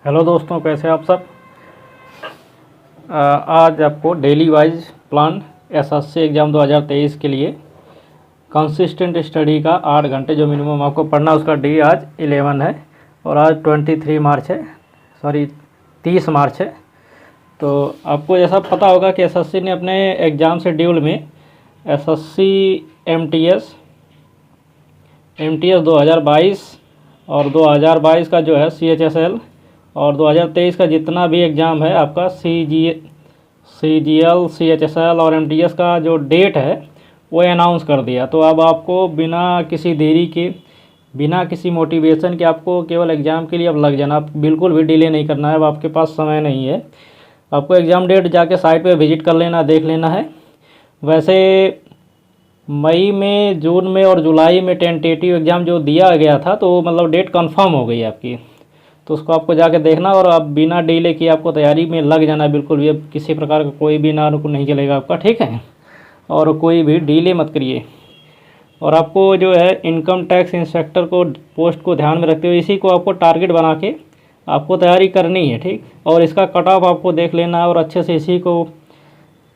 Hello दोस्तों, कैसे हैं आप सब। आज आपको daily wise plan SSC exam 2023 के लिए कंसिस्टेंट स्टडी का 8 घंटे जो मिनिमम आपको पढ़ना है उसका डे आज 11 है और आज 23 मार्च है, सॉरी 30 मार्च है। तो आपको जैसा पता होगा कि एसएससी ने अपने एग्ज़ाम शेड्यूल में एसएससी एमटीएस 2022 और 2022 का जो है सीएचएसएल और 2023 का जितना भी एग्ज़ाम है आपका सीजीएल, सीएचएसएल और एमटीएस का जो डेट है वो अनाउंस कर दिया। तो अब आपको बिना किसी देरी के, बिना किसी मोटिवेशन के आपको केवल एग्ज़ाम के लिए अब लग जाना। आप बिल्कुल भी डिले नहीं करना है, अब आपके पास समय नहीं है। आपको एग्ज़ाम डेट जाके साइट पे विज़िट कर लेना, देख लेना है। वैसे मई में, जून में और जुलाई में टेंटेटिव एग्ज़ाम जो दिया गया था तो मतलब डेट कंफर्म हो गई आपकी, तो उसको आपको जाके देखना और आप बिना डिले किए आपको तैयारी में लग जाना। बिल्कुल भी अब किसी प्रकार का कोई भी ना नहीं चलेगा आपका, ठीक है। और कोई भी डिले मत करिए। और आपको जो है इनकम टैक्स इंस्पेक्टर को पोस्ट को ध्यान में रखते हुए इसी को आपको टारगेट बना के आपको तैयारी करनी है, ठीक। और इसका कट ऑफ आपको देख लेना है और अच्छे से इसी को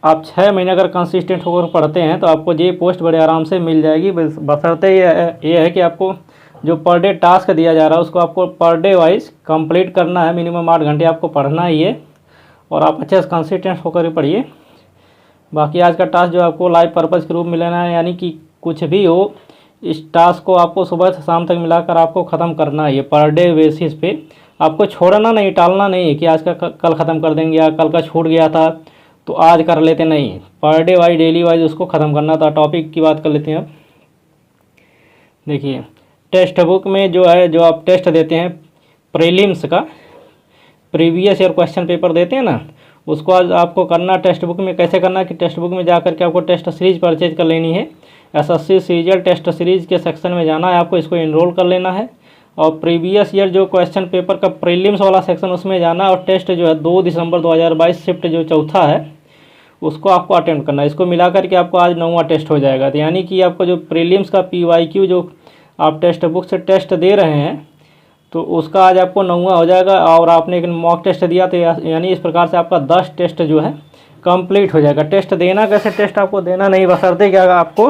आप 6 महीने अगर कंसिस्टेंट होकर पढ़ते हैं तो आपको ये पोस्ट बड़े आराम से मिल जाएगी। बशर्ते ये है कि आपको जो पर डे टास्क दिया जा रहा है उसको आपको पर डे वाइज कंप्लीट करना है। मिनिमम 8 घंटे आपको पढ़ना ही है और आप अच्छे से कंसिस्टेंट होकर ही पढ़िए। बाकी आज का टास्क जो आपको लाइव पर्पज़ के रूप में लेना है, यानी कि कुछ भी हो इस टास्क को आपको सुबह से शाम तक मिलाकर आपको ख़त्म करना है। पर डे बेसिस पे आपको छोड़ना नहीं, टालना नहीं है कि आज का कल ख़त्म कर देंगे या कल का छूट गया था तो आज कर लेते, नहीं। Per day wise, daily wise उसको ख़त्म करना था। टॉपिक की बात कर लेते हैं अब। देखिए, टेक्स्ट बुक में जो है, जो आप टेस्ट देते हैं प्रीलिम्स का, प्रीवियस ईयर क्वेश्चन पेपर देते हैं ना, उसको आज आपको करना टेक्स्ट बुक में। कैसे करना है कि टेक्स्ट बुक में जाकर के आपको टेस्ट सीरीज परचेज कर लेनी है। एसएससी सीजीएल टेस्ट सीरीज के सेक्शन में जाना है आपको, इसको इनरोल कर लेना है। और प्रीवियस ईयर जो क्वेश्चन पेपर का प्रीलिम्स वाला सेक्शन उसमें जाना है। और टेस्ट जो है 2 दिसंबर 2022 शिफ्ट जो चौथा है उसको आपको अटेम्प्ट करना है। इसको मिला करके आपको आज 9वां टेस्ट हो जाएगा। तो यानी कि आपको जो प्रीलिम्स का PYQ जो आप टेक्स्ट बुक से टेस्ट दे रहे हैं तो उसका आज आपको 9वां हो जाएगा। और आपने एक मॉक टेस्ट दिया तो यानी इस प्रकार से आपका 10 टेस्ट जो है कंप्लीट हो जाएगा। टेस्ट देना कैसे, टेस्ट आपको देना नहीं, बशर्ते क्या आपको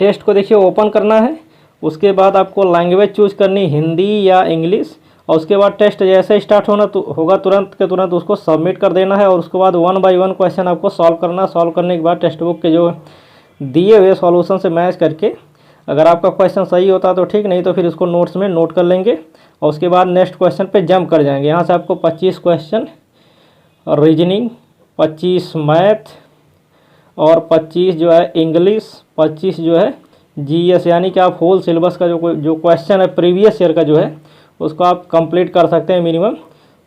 टेस्ट को देखिए ओपन करना है। उसके बाद आपको लैंग्वेज चूज़ करनी, हिंदी या इंग्लिश। और उसके बाद टेस्ट जैसे स्टार्ट होगा तुरंत के तुरंत उसको सबमिट कर देना है। और उसके बाद 1 बाय 1 क्वेश्चन आपको सॉल्व करना। सॉल्व करने के बाद टेक्स्ट बुक के जो दिए हुए सॉल्यूशन से मैच करके अगर आपका क्वेश्चन सही होता तो ठीक, नहीं तो फिर इसको नोट्स में नोट कर लेंगे। और उसके बाद नेक्स्ट क्वेश्चन पे जंप कर जाएंगे। यहाँ से आपको 25 क्वेश्चन रीजनिंग, 25 मैथ और 25 जो है इंग्लिश, 25 जो है जीएस, यानी कि आप होल सिलेबस का जो क्वेश्चन है प्रीवियस ईयर का जो है उसको आप कंप्लीट कर सकते हैं। मिनिमम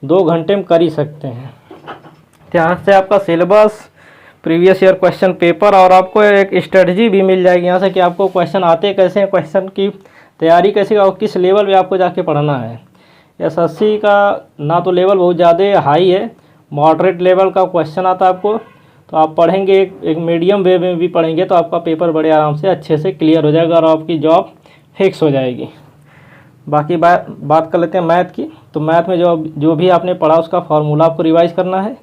2 घंटे में कर ही सकते हैं। यहाँ से आपका syllabus, previous year question paper और आपको एक स्ट्रेटजी भी मिल जाएगी यहाँ से कि आपको क्वेश्चन आते कैसे हैं, क्वेश्चन की तैयारी कैसे और किस लेवल पे आपको जाके पढ़ना है। एसएससी का ना तो लेवल बहुत ज़्यादा हाई है, मॉडरेट लेवल का क्वेश्चन आता है आपको, तो आप पढ़ेंगे एक मीडियम वे में भी पढ़ेंगे तो आपका पेपर बड़े आराम से अच्छे से क्लियर हो जाएगा और आपकी जॉब फिक्स हो जाएगी। बाकी बात कर लेते हैं मैथ की। तो मैथ में जो भी आपने पढ़ा उसका फार्मूला आपको रिवाइज करना है।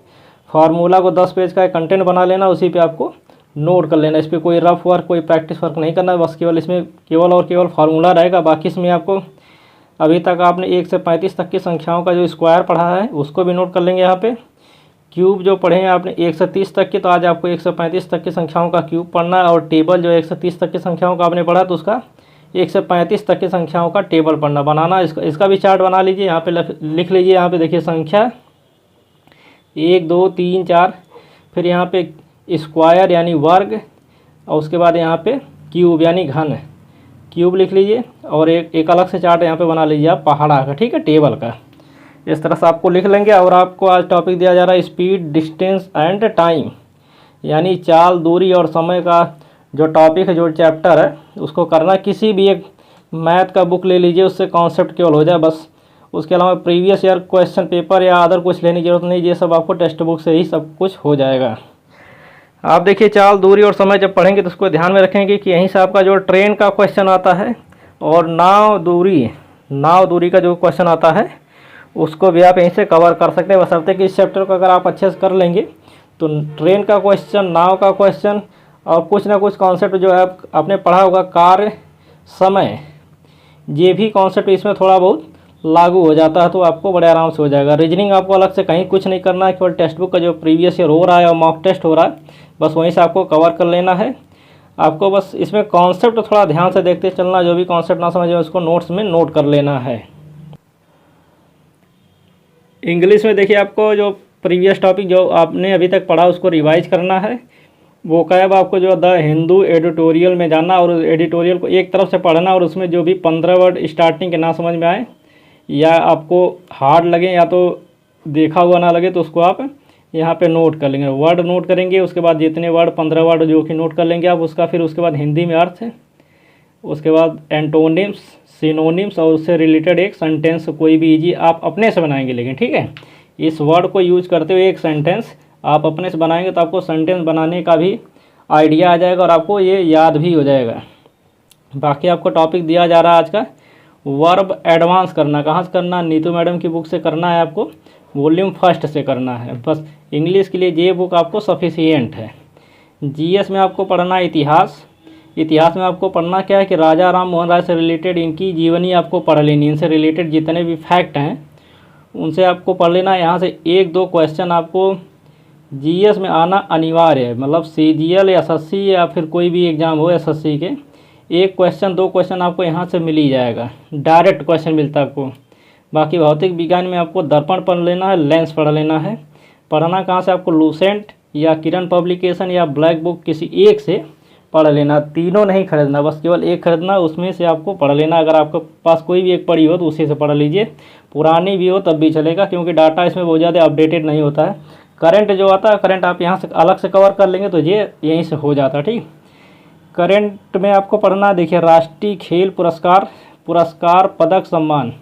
फार्मूला को 10 पेज का कंटेंट बना लेना, उसी पे आपको नोट कर लेना। इस पर कोई रफ वर्क, कोई प्रैक्टिस वर्क नहीं करना है, बस केवल इसमें केवल फार्मूला रहेगा। बाकी इसमें आपको अभी तक आपने 1 से 35 तक की संख्याओं का जो स्क्वायर पढ़ा है उसको भी नोट कर लेंगे। यहाँ पे क्यूब जो पढ़े हैं आपने 1 से 30 तक की, तो आज आपको 1 से 35 तक की संख्याओं का क्यूब पढ़ना है। और टेबल जो 1 से 30 तक की संख्याओं का आपने पढ़ा तो उसका 1 से 35 तक की संख्याओं का टेबल पढ़ना बनाना। इसका भी चार्ट बना लीजिए। यहाँ पे लिख लीजिए। यहाँ पे देखिए संख्या 1 2 3 4, फिर यहाँ पे स्क्वायर यानी वर्ग, और उसके बाद यहाँ पे क्यूब यानी घन, क्यूब लिख लीजिए। और एक अलग से चार्ट यहाँ पे बना लीजिए आप पहाड़ा का, ठीक है, टेबल का। इस तरह से आपको लिख लेंगे। और आपको आज टॉपिक दिया जा रहा है स्पीड, डिस्टेंस एंड टाइम, यानी चाल, दूरी और समय का जो टॉपिक है, जो चैप्टर है उसको करना। किसी भी एक मैथ का बुक ले लीजिए, उससे कॉन्सेप्ट केवल हो जाए बस। उसके अलावा प्रीवियस ईयर क्वेश्चन पेपर या अदर कुछ लेने की जरूरत नहीं, ये सब आपको टेक्स्ट बुक से ही सब कुछ हो जाएगा। आप देखिए चाल, दूरी और समय जब पढ़ेंगे तो उसको ध्यान में रखेंगे कि यहीं से आपका जो ट्रेन का क्वेश्चन आता है और नाव दूरी का जो क्वेश्चन आता है उसको भी आप यहीं से कवर कर सकते हैं, बशर्ते कि इस चैप्टर को अगर आप अच्छे से कर लेंगे तो ट्रेन का क्वेश्चन, नाव का क्वेश्चन और कुछ ना कुछ कॉन्सेप्ट जो है आपने पढ़ा होगा, कार्य, समय, ये भी कॉन्सेप्ट इसमें थोड़ा बहुत लागू हो जाता है, तो आपको बड़े आराम से हो जाएगा। रीजनिंग आपको अलग से कहीं कुछ नहीं करना है, केवल टेक्स्ट बुक का जो प्रीवियस ईयर हो रहा है और मॉक टेस्ट हो रहा है, बस वहीं से आपको कवर कर लेना है। आपको बस इसमें कॉन्सेप्ट थोड़ा ध्यान से देखते चलना, जो भी कॉन्सेप्ट ना समझे उसको नोट्स में नोट कर लेना है। इंग्लिश में देखिए, आपको जो प्रीवियस टॉपिक जो आपने अभी तक पढ़ा उसको रिवाइज करना है। वो क्या है, आपको जो द हिंदू एडिटोरियल में जाना और एडिटोरियल को एक तरफ से पढ़ना, और उसमें जो भी 15 वर्ड स्टार्टिंग के ना समझ में आए या आपको हार्ड लगे या तो देखा हुआ ना लगे, तो उसको आप यहाँ पे नोट कर लेंगे, वर्ड नोट करेंगे। उसके बाद जितने वर्ड 15 वर्ड जो कि नोट कर लेंगे आप, उसका फिर उसके बाद हिंदी में अर्थ है, उसके बाद एंटोनिम्स, सिनोनिम्स और उससे रिलेटेड एक सेंटेंस कोई भी इजी आप अपने से बनाएंगे। लेकिन ठीक है, इस वर्ड को यूज करते हुए एक सेंटेंस आप अपने से बनाएंगे तो आपको सेंटेंस बनाने का भी आइडिया आ जाएगा और आपको ये याद भी हो जाएगा। बाकी आपको टॉपिक दिया जा रहा है आज का, वर्ब एडवांस करना। कहाँ से करना? नीतू मैडम की बुक से करना है, आपको वॉल्यूम फर्स्ट से करना है। बस इंग्लिश के लिए ये बुक आपको सफिशिएंट है। जीएस में आपको पढ़ना है इतिहास। इतिहास में आपको पढ़ना क्या है कि राजा राम मोहन राय से रिलेटेड इनकी जीवनी आपको पढ़ लेनी, इनसे रिलेटेड जितने भी फैक्ट हैं उनसे आपको पढ़ लेना। यहाँ से एक दो क्वेश्चन आपको जीएस में आना अनिवार्य है, मतलब सीजीएल या एसएससी या फिर कोई भी एग्ज़ाम हो एसएससी के, एक क्वेश्चन दो क्वेश्चन आपको यहाँ से मिल ही जाएगा, डायरेक्ट क्वेश्चन मिलता है आपको। बाकी भौतिक विज्ञान में आपको दर्पण पढ़ लेना है, लेंस पढ़ लेना है। पढ़ना कहाँ से? आपको लूसेंट या किरण पब्लिकेशन या ब्लैक बुक किसी एक से पढ़ लेना, तीनों नहीं खरीदना, बस केवल एक खरीदना, उसमें से आपको पढ़ लेना। अगर आपके पास कोई भी एक पढ़ी हो तो उसी से पढ़ लीजिए, पुरानी भी हो तब भी चलेगा, क्योंकि डाटा इसमें बहुत ज़्यादा अपडेटेड नहीं होता है। करंट जो आता है, करंट आप यहाँ से अलग से कवर कर लेंगे तो ये यहीं से हो जाता है। ठीक, करंट में आपको पढ़ना, देखिए राष्ट्रीय खेल पुरस्कार, पुरस्कार पदक सम्मान,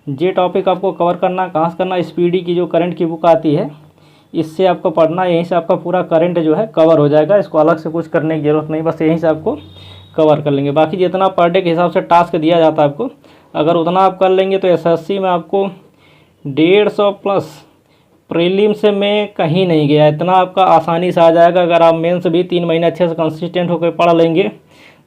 ये टॉपिक आपको कवर करना। कहाँ से करना? स्पीडी की जो करंट की बुक आती है इससे आपको पढ़ना, यहीं से आपका पूरा करंट जो है कवर हो जाएगा। इसको अलग से कुछ करने की ज़रूरत नहीं, बस यहीं से आपको कवर कर लेंगे। बाकी जितना पर डे के हिसाब से टास्क दिया जाता है आपको, अगर उतना आप कर लेंगे तो एसएससी में आपको 150 प्लस, प्रीलिम से में कहीं नहीं गया, इतना आपका आसानी से आ जाएगा। अगर आप मेंस भी 3 महीने अच्छे से कंसिस्टेंट होकर पढ़ लेंगे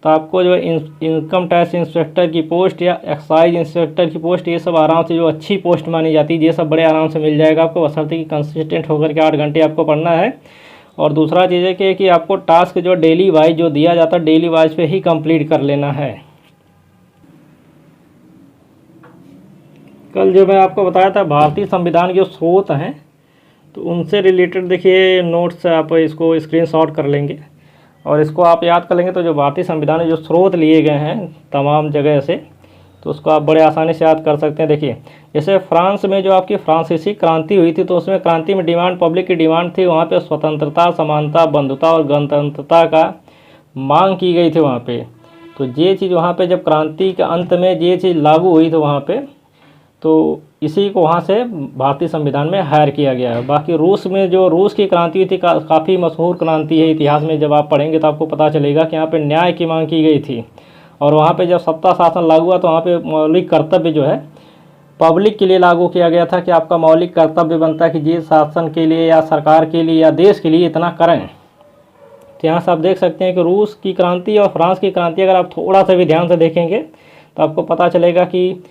तो आपको जो इनकम टैक्स इंस्पेक्टर की पोस्ट या एक्साइज इंस्पेक्टर की पोस्ट, ये सब आराम से, जो अच्छी पोस्ट मानी जाती है, ये सब बड़े आराम से मिल जाएगा आपको, बशर्ते कि कंसिस्टेंट होकर के 8 घंटे आपको पढ़ना है। और दूसरा चीज़ है कि आपको टास्क जो डेली वाइज जो दिया जाता है, डेली वाइज पे ही कंप्लीट कर लेना है। कल जो मैं आपको बताया था भारतीय संविधान के जो स्रोत हैं, तो उनसे रिलेटेड देखिए नोट्स आप इसको स्क्रीनशॉट कर लेंगे और इसको आप याद कर लेंगे तो जो भारतीय संविधान में जो स्रोत लिए गए हैं तमाम जगह से, तो उसको आप बड़े आसानी से याद कर सकते हैं। देखिए जैसे फ्रांस में जो आपकी फ्रांसीसी क्रांति हुई थी, तो उसमें क्रांति में डिमांड, पब्लिक की डिमांड थी, वहाँ पे स्वतंत्रता, समानता, बंधुता और गणतंत्रता का मांग की गई थी वहाँ पे। तो ये चीज़ वहाँ पे जब क्रांति के अंत में ये चीज़ लागू हुई तो वहाँ पे, तो इसी को वहाँ से भारतीय संविधान में हायर किया गया है। बाकी रूस में जो रूस की क्रांति हुई थी, काफ़ी मशहूर क्रांति है, इतिहास में जब आप पढ़ेंगे तो आपको पता चलेगा कि यहाँ पे न्याय की मांग की गई थी। और वहाँ पे जब सत्ता शासन लागू हुआ तो वहाँ पे मौलिक कर्तव्य जो है पब्लिक के लिए लागू किया गया था कि आपका मौलिक कर्तव्य बनता है कि जिस शासन के लिए या सरकार के लिए या देश के लिए इतना करें। तो यहाँ से आप देख सकते हैं कि रूस की क्रांति और फ्रांस की क्रांति अगर आप थोड़ा सा भी ध्यान से देखेंगे तो आपको पता चलेगा कि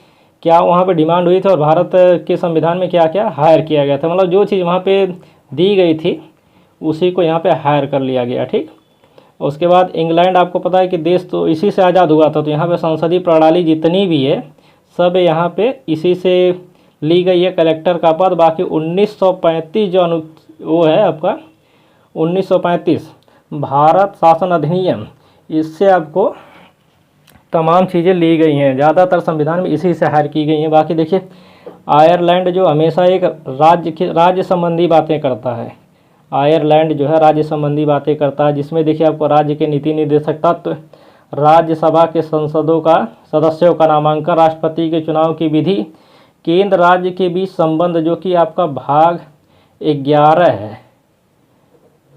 क्या वहाँ पे डिमांड हुई थी और भारत के संविधान में क्या क्या हायर किया गया था। मतलब जो चीज़ वहाँ पे दी गई थी उसी को यहाँ पे हायर कर लिया गया। ठीक, उसके बाद इंग्लैंड, आपको पता है कि देश तो इसी से आज़ाद हुआ था, तो यहाँ पे संसदीय प्रणाली जितनी भी है सब यहाँ पे इसी से ली गई है, कलेक्टर का पद। बाकी 1935 जो वो है आपका 1935 भारत शासन अधिनियम, इससे आपको तमाम चीज़ें ली गई हैं, ज़्यादातर संविधान में इसी से हायर की गई हैं। बाकी देखिए आयरलैंड जो हमेशा एक राज्य संबंधी बातें करता है, आयरलैंड जो है राज्य संबंधी बातें करता है, जिसमें देखिए आपको राज्य के नीति निर्देशक तत्व, राज्यसभा के संसदों का सदस्यों का नामांकन, राष्ट्रपति के चुनाव की विधि, केंद्र राज्य के बीच संबंध, जो कि आपका भाग 11 है।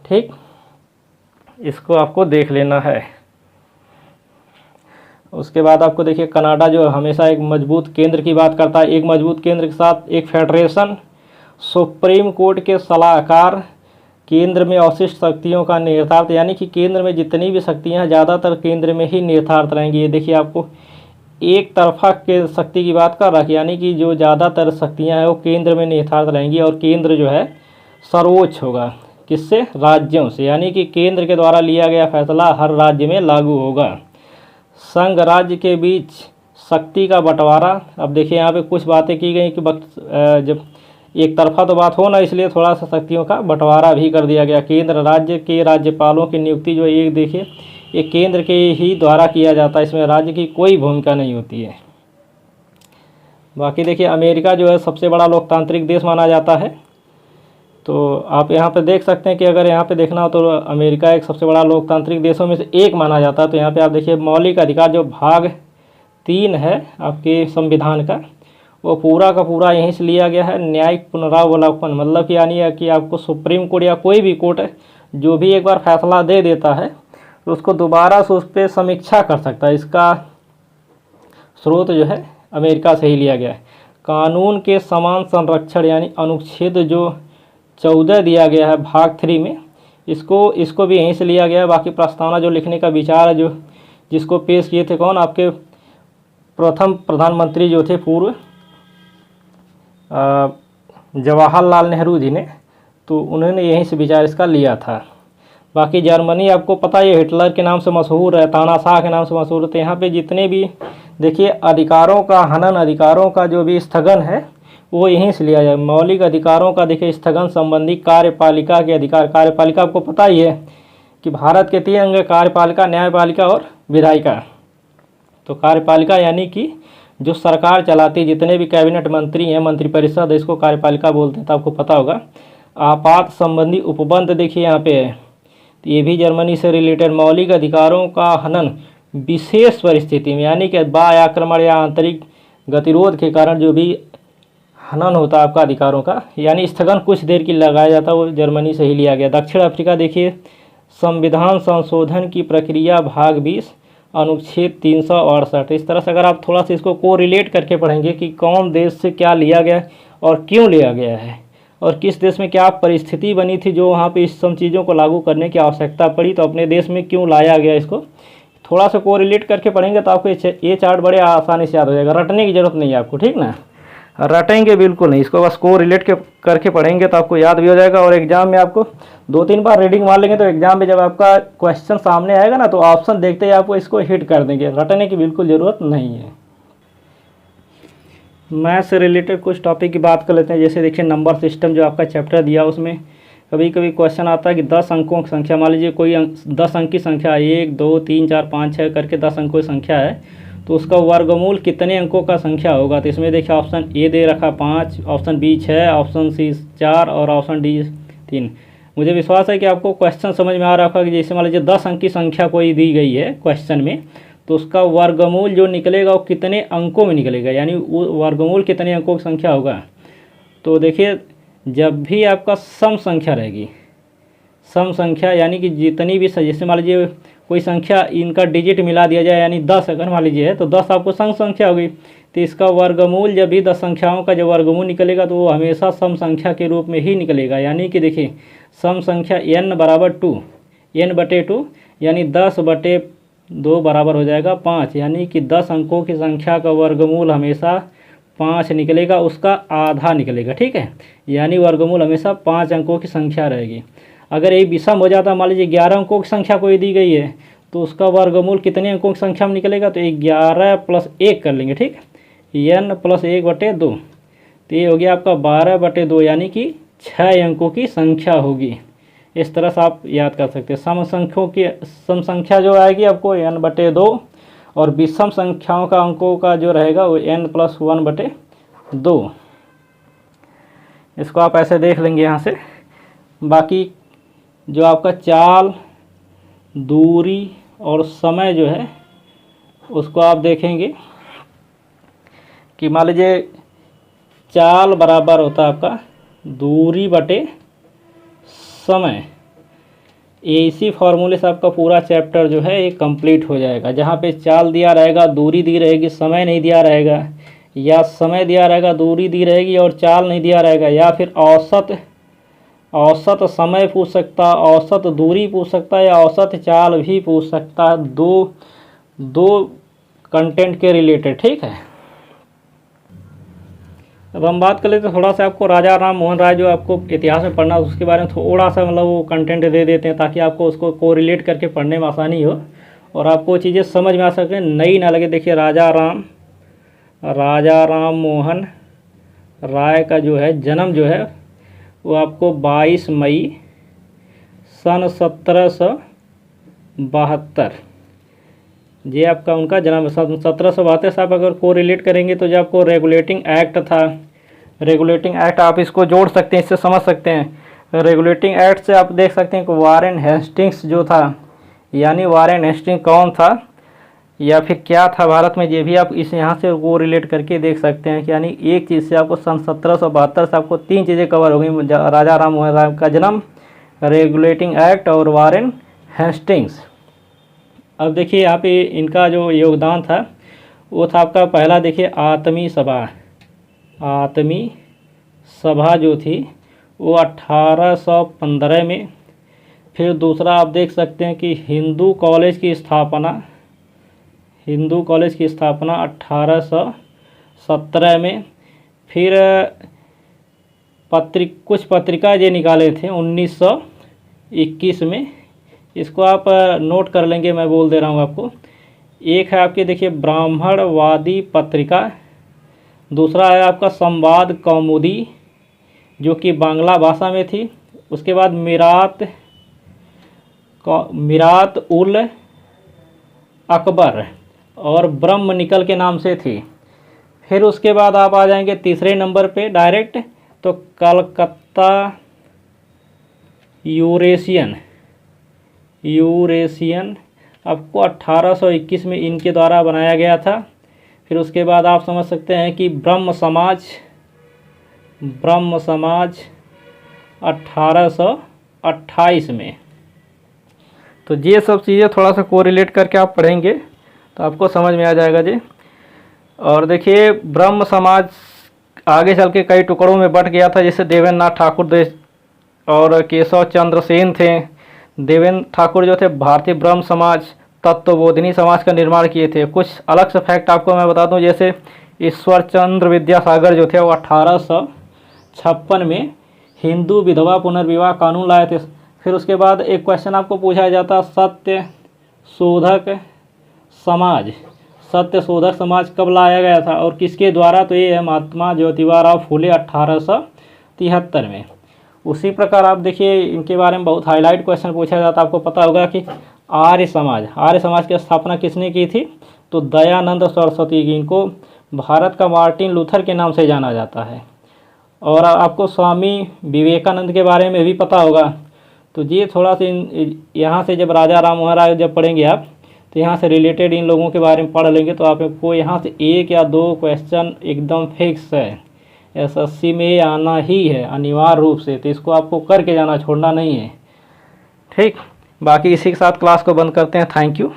ठीक, इसको आपको देख लेना है। उसके बाद आपको देखिए कनाडा जो हमेशा एक मजबूत केंद्र की बात करता है, एक मजबूत केंद्र के साथ एक फेडरेशन, सुप्रीम कोर्ट के सलाहकार, केंद्र में अवशिष्ट शक्तियों का निर्धारित, यानी कि केंद्र में जितनी भी शक्तियां हैं ज़्यादातर केंद्र में ही निर्धारित रहेंगी। ये देखिए आपको एक तरफा के शक्ति की बात कर रहा है, यानी कि जो ज़्यादातर शक्तियां हैं वो केंद्र में निर्धारित रहेंगी और केंद्र जो है सर्वोच्च होगा। किससे? राज्यों से, यानी कि केंद्र के द्वारा लिया गया फैसला हर राज्य में लागू होगा। संघ राज्य के बीच शक्ति का बंटवारा, अब देखिए यहाँ पे कुछ बातें की गई कि जब एक तरफा तो बात हो ना, इसलिए थोड़ा सा शक्तियों का बंटवारा भी कर दिया गया। केंद्र राज्य के राज्यपालों की नियुक्ति जो ये देखिए ये केंद्र के ही द्वारा किया जाता है, इसमें राज्य की कोई भूमिका नहीं होती है। बाकी देखिए अमेरिका जो है सबसे बड़ा लोकतांत्रिक देश माना जाता है। तो आप यहाँ पे देख सकते हैं कि अगर यहाँ पे देखना हो तो अमेरिका एक सबसे बड़ा लोकतांत्रिक देशों में से एक माना जाता है। तो यहाँ पे आप देखिए मौलिक अधिकार जो भाग 3 है आपके संविधान का, वो पूरा का पूरा यहीं से लिया गया है। न्यायिक पुनरावलोकन, मतलब कि यानी कि आपको सुप्रीम कोर्ट या कोई भी कोर्ट जो भी एक बार फैसला दे देता है तो उसको दोबारा से उस पर समीक्षा कर सकता है। इसका स्रोत जो है अमेरिका से ही लिया गया है। कानून के समान संरक्षण, यानी अनुच्छेद जो 14 दिया गया है भाग 3 में, इसको भी यहीं से लिया गया है। बाकी प्रस्तावना जो लिखने का विचार है, जो जिसको पेश किए थे कौन? आपके प्रथम प्रधानमंत्री जो थे पूर्व जवाहरलाल नेहरू जी ने, तो उन्होंने यहीं से विचार इसका लिया था। बाकी जर्मनी आपको पता है हिटलर के नाम से मशहूर है, तानाशाह के नाम से मशहूर है। तो यहाँ पे जितने भी देखिए अधिकारों का हनन, अधिकारों का जो भी स्थगन है वो यहीं से लिया जाए। मौलिक अधिकारों का देखिए स्थगन संबंधी कार्यपालिका के अधिकार। कार्यपालिका आपको पता ही है कि भारत के 3 अंग: कार्यपालिका, न्यायपालिका और विधायिका। तो कार्यपालिका यानी कि जो सरकार चलाती है, जितने भी कैबिनेट मंत्री हैं, मंत्रिपरिषद, इसको कार्यपालिका बोलते हैं, तो आपको पता होगा। आपात संबंधी उपबंध देखिए यहाँ पे है, तो ये भी जर्मनी से रिलेटेड। मौलिक अधिकारों का हनन विशेष परिस्थिति में, यानी कि बाह्य आक्रमण या आंतरिक गतिरोध के कारण जो भी हनन होता है आपका अधिकारों का, यानी स्थगन कुछ देर के लिए लगाया जाता है, वो जर्मनी से ही लिया गया। दक्षिण अफ्रीका देखिए संविधान संशोधन की प्रक्रिया भाग 20 अनुच्छेद 368। इस तरह से अगर आप थोड़ा सा इसको को रिलेट करके पढ़ेंगे कि कौन देश से क्या लिया गया और क्यों लिया गया है और किस देश में क्या परिस्थिति बनी थी जो वहाँ पे इस सब चीज़ों को लागू करने की आवश्यकता पड़ी, तो अपने देश में क्यों लाया गया, इसको थोड़ा सा को रिलेट करके पढ़ेंगे तो आपको ये चार्ट बड़े आसानी से याद हो जाएगा। रटने की ज़रूरत नहीं है आपको, ठीक ना, रटेंगे बिल्कुल नहीं, इसको बस को रिलेट करके पढ़ेंगे तो आपको याद भी हो जाएगा। और एग्जाम में आपको 2-3 बार रीडिंग मार लेंगे तो एग्जाम में जब आपका क्वेश्चन सामने आएगा ना, तो ऑप्शन देखते ही आपको इसको हिट कर देंगे। रटने की बिल्कुल ज़रूरत नहीं है। मैथ्स से रिलेटेड कुछ टॉपिक की बात कर लेते हैं। जैसे देखिए नंबर सिस्टम जो आपका चैप्टर दिया, उसमें कभी कभी क्वेश्चन आता है कि 10 अंकों की संख्या, मान लीजिए कोई 10 अंक की संख्या 1 2 3 4 5 6 करके 10 अंकों की संख्या है, तो उसका वर्गमूल कितने अंकों का संख्या होगा। तो इसमें देखिए ऑप्शन ए दे रखा 5, ऑप्शन बी 6, ऑप्शन सी 4 और ऑप्शन डी 3। मुझे विश्वास है कि आपको क्वेश्चन समझ में आ रहा होगा कि जैसे मान लीजिए 10 अंक की संख्या कोई दी गई है क्वेश्चन में, तो उसका वर्गमूल जो निकलेगा वो कितने अंकों में निकलेगा, यानी वो वर्गमूल कितने अंकों की संख्या होगा। तो देखिए जब भी आपका सम संख्या रहेगी, सम संख्या यानी कि जितनी भी, जैसे मान लीजिए कोई संख्या इनका डिजिट मिला दिया जाए, यानी 10 अगर मान लीजिए है तो 10 आपको सम संख्या होगी, तो इसका वर्गमूल जब भी 10 संख्याओं का जब वर्गमूल निकलेगा तो वो हमेशा सम संख्या के रूप में ही निकलेगा। यानी कि देखिए सम संख्या n बराबर 2, n/2 यानी 10/2 बराबर हो जाएगा 5, यानी कि 10 अंकों की संख्या का वर्गमूल हमेशा 5 निकलेगा, उसका आधा निकलेगा, ठीक है, यानी वर्गमूल हमेशा 5 अंकों की संख्या रहेगी। अगर ये विषम हो जाता, मान लीजिए 11 अंकों की संख्या कोई दी गई है, तो उसका वर्गमूल कितने अंकों की संख्या में निकलेगा, तो 11 + 1 कर लेंगे, ठीक, n + 1/2, तो ये हो गया आपका 12/2, यानी कि 6 अंकों की संख्या होगी। इस तरह से आप याद कर सकते हैं। सम संख्या जो आएगी आपको n/2 और विषम संख्याओं का अंकों का जो रहेगा वो n + 1/2। इसको आप ऐसे देख लेंगे यहाँ से। बाकी जो आपका चाल, दूरी और समय जो है उसको आप देखेंगे कि मान लीजिए चाल बराबर होता है आपका दूरी बटे समय। इसी फार्मूले से आपका पूरा चैप्टर जो है ये कंप्लीट हो जाएगा। जहाँ पे चाल दिया रहेगा, दूरी दी रहेगी, समय नहीं दिया रहेगा, या समय दिया रहेगा, दूरी दी रहेगी और चाल नहीं दिया रहेगा, या फिर औसत समय पूछ सकता, औसत दूरी पूछ सकता है, या औसत चाल भी पूछ सकता है, दो कंटेंट के रिलेटेड। ठीक है, अब हम बात कर लेते हैं थोड़ा सा आपको राजा राम मोहन राय जो आपको इतिहास में पढ़ना उसके बारे में थोड़ा सा मतलब वो कंटेंट दे देते हैं, ताकि आपको उसको कोरिलेट करके पढ़ने में आसानी हो और आपको चीज़ें समझ में आ सकें, नई ना लगे। देखिए राजा राम मोहन राय का जो है जन्म जो है वो आपको 22 मई सन 1772, ये आपका उनका जन्म 1772 से। आप अगर कोरिलेट करेंगे तो जो आपको रेगुलेटिंग एक्ट था, रेगुलेटिंग एक्ट आप इसको जोड़ सकते हैं, इससे समझ सकते हैं। रेगुलेटिंग एक्ट से आप देख सकते हैं कि वारेन हेस्टिंग्स जो था, यानी वारेन हेस्टिंग कौन था या फिर क्या था भारत में, ये भी आप इस यहाँ से वो रिलेट करके देख सकते हैं कि यानी एक चीज़ से आपको सन 1772 से आपको 3 चीज़ें कवर हो गई, राजा राम मोहन राय का जन्म, रेगुलेटिंग एक्ट और वारेन हेस्टिंग्स। अब देखिए यहाँ पे इनका जो योगदान था वो था आपका पहला, देखिए आतमी सभा जो थी वो 1815 में। फिर दूसरा आप देख सकते हैं कि हिंदू कॉलेज की स्थापना 1817 में। फिर कुछ पत्रिका ये निकाले थे 1921 में, इसको आप नोट कर लेंगे, मैं बोल दे रहा हूँ आपको। एक है आपके देखिए ब्राह्मणवादी पत्रिका, दूसरा है आपका संवाद कौमुदी जो कि बांग्ला भाषा में थी, उसके बाद मिरात उल अकबर और ब्रह्म निकल के नाम से थी। फिर उसके बाद आप आ जाएंगे तीसरे नंबर पे डायरेक्ट, तो कलकत्ता यूरेशियन आपको 1821 में इनके द्वारा बनाया गया था। फिर उसके बाद आप समझ सकते हैं कि ब्रह्म समाज 1828 में। तो ये सब चीज़ें थोड़ा सा कोरिलेट करके आप पढ़ेंगे तो आपको समझ में आ जाएगा जी। और देखिए ब्रह्म समाज आगे चल के कई टुकड़ों में बट गया था, जैसे देवेंद्र नाथ ठाकुर और केशव चंद्र सेन थे। देवेंद्र ठाकुर जो थे भारतीय ब्रह्म समाज तत्वबोधिनी समाज का निर्माण किए थे। कुछ अलग से फैक्ट आपको मैं बता दूं, जैसे ईश्वर चंद्र विद्यासागर जो थे वो 1856 में हिंदू विधवा पुनर्विवाह कानून लाए थे। फिर उसके बाद एक क्वेश्चन आपको पूछा जाता, सत्य शोधक समाज कब लाया गया था और किसके द्वारा, तो ये है महात्मा ज्योतिबा राव फुले 1873 में। उसी प्रकार आप देखिए इनके बारे में बहुत हाईलाइट क्वेश्चन पूछा जाता, आपको पता होगा कि आर्य समाज की स्थापना किसने की थी, तो दयानंद सरस्वती की। इनको भारत का मार्टिन लूथर के नाम से जाना जाता है। और आपको स्वामी विवेकानंद के बारे में भी पता होगा। तो ये थोड़ा सा यहाँ से जब राजा राम मोहन राय जब पढ़ेंगे आप, तो यहाँ से रिलेटेड इन लोगों के बारे में पढ़ लेंगे तो आपको यहाँ से 1 या 2 क्वेश्चन एकदम फिक्स है, एसएससी में आना ही है अनिवार्य रूप से। तो इसको आपको करके जाना, छोड़ना नहीं है। ठीक, बाकी इसी के साथ क्लास को बंद करते हैं। Thank you.